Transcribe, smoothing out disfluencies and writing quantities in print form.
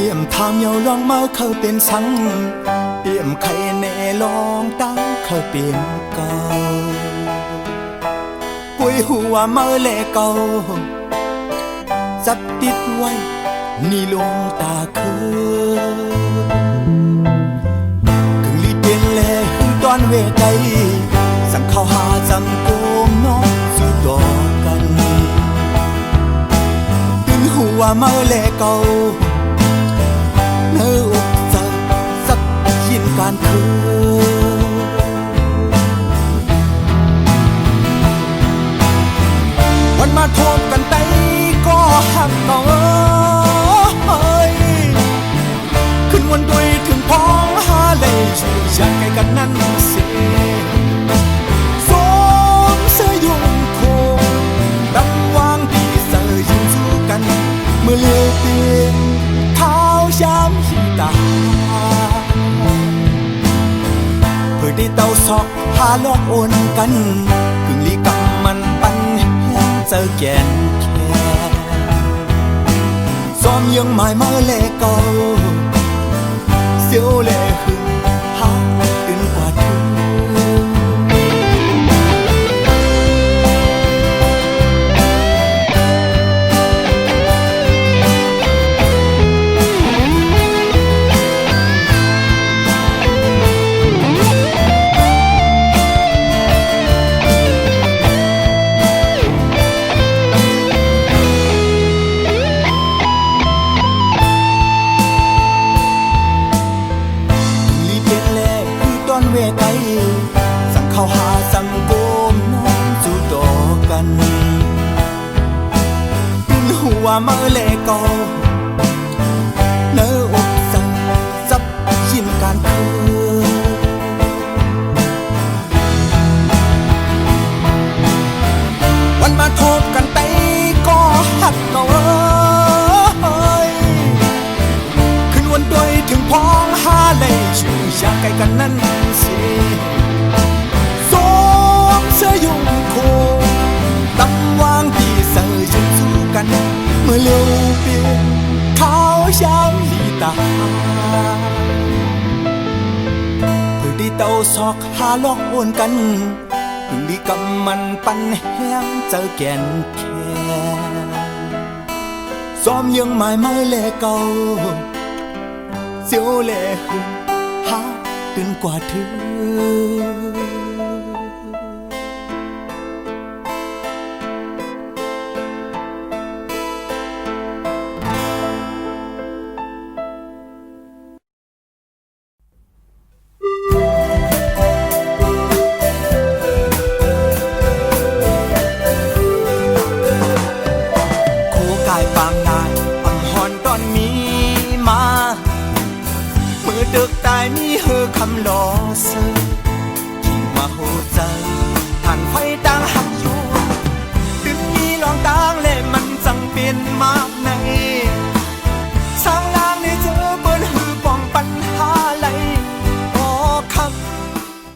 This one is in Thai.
tiệm tham nhau loang mơ khâu tiền sáng tiệm khay nệ loang tăng khâu tiền cầu cuối hùa mơ lệ cầu dắt tít quay ni lung ta khứ cưng ly tiền lệ hương toan về đây rằng khao hà rằng cô nó dù đỏ cần tin hùa mơ lệ cầu nơi ục giờ rất hiên can khứวันมาทบกันไตก็หักเอาเอ้ยขึ้นวันด้วยถึงพ้องหาเลยช่วยอยากให้กันนั้นเสียสมเสื้อยุ่งคงดำวางดีเสือยิ่งสู้กันเมื่อเลี้ยวเตียงเท้าย้ำหิตาเพื่อได้เต้าซอกหาลอกโอนกันกึ่งลีกับมันปันเจอแก่นแค่ซ้อมยังไม่มาเล่เก่าเสียวเล่หึงหาตื่นกว่าถึงสั่งเข้าหาสังโกมน้องจูดอกันตึงหัวเมื่อเล่เก่าเนื้ออกสั่งซับยินการคือวันมาทบกันไตก็หักเอาเอ้ยขึ้นวันด้วยถึงพ้องหาเลยช่วยอยากไกลกันนั้นเสียเสื้อยุ่งคงตำวางที่เสือยิ่งสู้กันเมื่อเลี้ยวเปลี่ยนเขาย้ำลีตาเพื่อได้เต้าซอกหาลอกโอนกันถึงดีกำมันปันแห้งเจอแก่นแค่ซ้อมยังไม่มาเล่เก่าเสียวเล่หึงหาตื่นกว่าถึงมีเฮอคำหล่อเสือยิ่งมาโหใจท่านไฟต่างหักอยู่ถึงมีลองต่างและมันจังเป็นมากใน